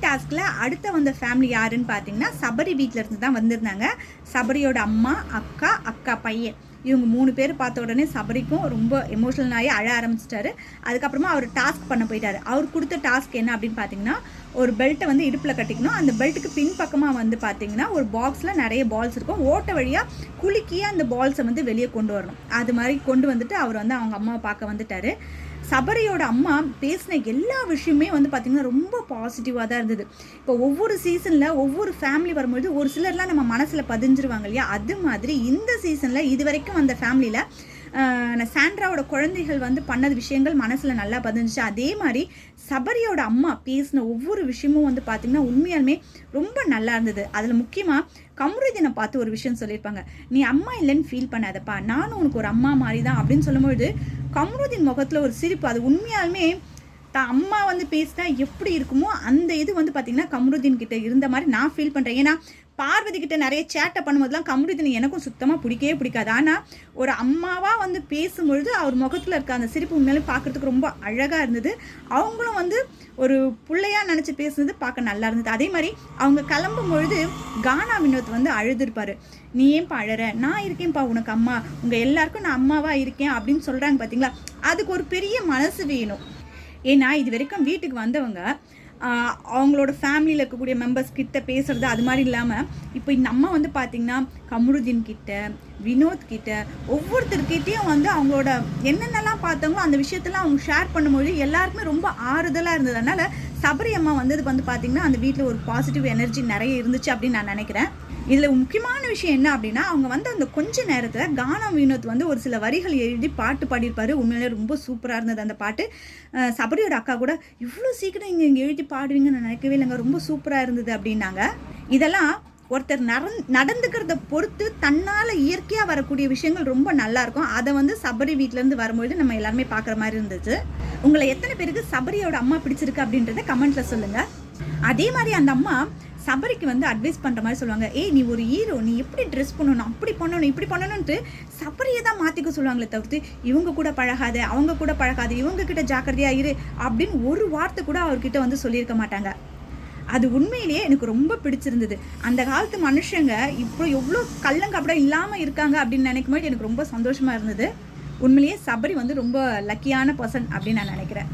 டாஸ்கில் அடுத்த வந்த ஃபேமிலி யாருன்னு பார்த்தீங்கன்னா சபரி வீட்டில் இருந்து தான் வந்திருந்தாங்க. சபரியோட அம்மா, அக்கா, அக்கா பையன், இவங்க 3 பேர் பார்த்த உடனே சபரிக்கும் ரொம்ப எமோஷனல் ஆகி அழ ஆரம்பிச்சிட்டாரு. அதுக்கப்புறமா அவர் டாஸ்க் பண்ண போயிட்டாரு. அவர் கொடுத்த டாஸ்க் என்ன அப்படின்னு பார்த்தீங்கன்னா, ஒரு பெல்ட்டை வந்து இடுப்பில் கட்டிக்கணும். அந்த பெல்ட்டுக்கு பின்பக்கமாக வந்து பார்த்தீங்கன்னா ஒரு பாக்ஸில் நிறைய பால்ஸ் இருக்கும். ஓட்ட வழியாக குலுக்கியே அந்த பால்ஸை வந்து வெளியே கொண்டு வரணும். அது மாதிரி கொண்டு வந்துட்டு அவர் வந்து அவங்க அம்மாவை பார்க்க வந்துட்டார். சபரியோட அம்மா பேசின எல்லா விஷயமே வந்து பார்த்திங்கன்னா ரொம்ப பாசிட்டிவாக தான் இருந்தது. இப்போ ஒவ்வொரு சீசனில் ஒவ்வொரு ஃபேமிலி வரும்பொழுது ஒரு சிலர்லாம் நம்ம மனசில் பதிஞ்சிருவாங்க இல்லையா, அது மாதிரி இந்த சீசனில் இது வரைக்கும் அந்த ஃபேமிலியில் சாண்ட்ராவோட குழந்தைகள் வந்து பண்ணது விஷயங்கள் மனசில் நல்லா பதிஞ்சிச்சு. அதே மாதிரி சபரியோட அம்மா பேசின ஒவ்வொரு விஷயமும் வந்து பார்த்திங்கன்னா உண்மையாலுமே ரொம்ப நல்லா இருந்தது. அதில் முக்கியமாக கமருதீனை பார்த்து ஒரு விஷயம் சொல்லியிருப்பாங்க, நீ அம்மா இல்லைன்னு ஃபீல் பண்ணாதப்பா, நானும் உனக்கு ஒரு அம்மா மாதிரி தான் அப்படின்னு சொல்லும்பொழுது கமருதீன் முகத்தில் ஒரு சிரிப்பு. அது உண்மையாலுமே தான் அம்மா வந்து பேசினா எப்படி இருக்குமோ அந்த இது வந்து பார்த்திங்கன்னா கமருதீன் கிட்ட இருந்த மாதிரி நான் ஃபீல் பண்ணுறேன். ஏன்னா பார்வதி கிட்ட நிறைய சேட்டை பண்ணும்போதுலாம் கமருதீன் எனக்கும் சுத்தமாக பிடிக்கவே பிடிக்காது. ஆனால் ஒரு அம்மாவாக வந்து பேசும்பொழுது அவர் முகத்தில் இருக்க அந்த சிரிப்பு உண்மையிலே பார்க்குறதுக்கு ரொம்ப அழகாக இருந்தது. அவங்களும் வந்து ஒரு பிள்ளையாக நினச்சி பேசுனது பார்க்க நல்லா இருந்தது. அதே மாதிரி அவங்க கிளம்பும் பொழுது கானா வினோத் வந்து அழுதுருப்பார், நீ ஏன்பா அழற, நான் இருக்கேன்ப்பா உனக்கு அம்மா, உங்கள் எல்லாருக்கும் நான் அம்மாவாக இருக்கேன் அப்படின்னு சொல்கிறாங்க பார்த்தீங்களா. அதுக்கு ஒரு பெரிய மனசு வேணும். ஏன்னா இது வரைக்கும் வீட்டுக்கு வந்தவங்க அவங்களோட ஃபேமிலியில் இருக்கக்கூடிய மெம்பர்ஸ் கிட்ட பேசுறது அது மாதிரி இல்லாமல் இப்போ இந்த அம்மா வந்து பார்த்திங்கன்னா கமருதீன் கிட்ட, வினோத் கிட்ட, ஒவ்வொருத்தர்கிட்டையும் வந்து அவங்களோட என்னென்னலாம் பார்த்தாங்களோ அந்த விஷயத்தெல்லாம் அவங்க ஷேர் பண்ணும்போது எல்லாருக்குமே ரொம்ப ஆறுதலாக இருந்தது. அதனால் சபரி அம்மா வந்ததுக்கு வந்து பார்த்திங்கன்னா அந்த வீட்டில் ஒரு பாசிட்டிவ் எனர்ஜி நிறைய இருந்துச்சு அப்படின்னு நான் நினைக்கிறேன். இதில் முக்கியமான விஷயம் என்ன அப்படின்னா, அவங்க வந்து அந்த கொஞ்ச நேரத்தில் கானா வினோத் வந்து ஒரு சில வரிகள் எழுதி பாட்டு பாடியிருப்பார். உண்மையிலே ரொம்ப சூப்பராக இருந்தது அந்த பாட்டு. சபரியோட அக்கா கூட இவ்வளோ சீக்கிரம் இங்கே எழுதி பாடுவீங்கன்னு நான் நினைக்கவே இல்லைங்க, ரொம்ப சூப்பராக இருந்தது அப்படின்னாங்க. இதெல்லாம் ஒருத்தர் நடந்துக்கிறத பொறுத்து தன்னால் இயற்கையாக வரக்கூடிய விஷயங்கள் ரொம்ப நல்லாயிருக்கும். அதை வந்து சபரி வீட்டிலேருந்து வரும்பொழுது நம்ம எல்லாருமே பார்க்குற மாதிரி இருந்துச்சு. உங்களை எத்தனை பேருக்கு சபரியோட அம்மா பிடிச்சிருக்கு அப்படின்றத கமெண்ட்டில் சொல்லுங்கள். அதே மாதிரி அந்த அம்மா சபரிக்கு வந்து அட்வைஸ் பண்ணுற மாதிரி சொல்லுவாங்க, ஏய் நீ ஒரு ஹீரோ, நீ எப்படி ட்ரெஸ் பண்ணணும், அப்படி பண்ணணும், இப்படி பண்ணணுன்ட்டு சபரியை தான் மாற்றிக்க சொல்லுவாங்களே தவிர்த்து இவங்க கூட பழகாத, அவங்க கூட பழகாது, இவங்க கிட்ட ஜாக்கிரதையாக இரு அப்படின்னு ஒரு வார்த்தை கூட அவர்கிட்ட வந்து சொல்லியிருக்க மாட்டாங்க. அது உண்மையிலேயே எனக்கு ரொம்ப பிடிச்சிருந்தது. அந்த காலத்து மனுஷங்க இப்போ எவ்வளோ கள்ளங்கப்படம் இல்லாமல் இருக்காங்க அப்படின்னு நினைக்கும் போது எனக்கு ரொம்ப சந்தோஷமாக இருந்தது. உண்மையிலேயே சபரி வந்து ரொம்ப லக்கியான பர்சன் அப்படின்னு நான் நினைக்கிறேன்.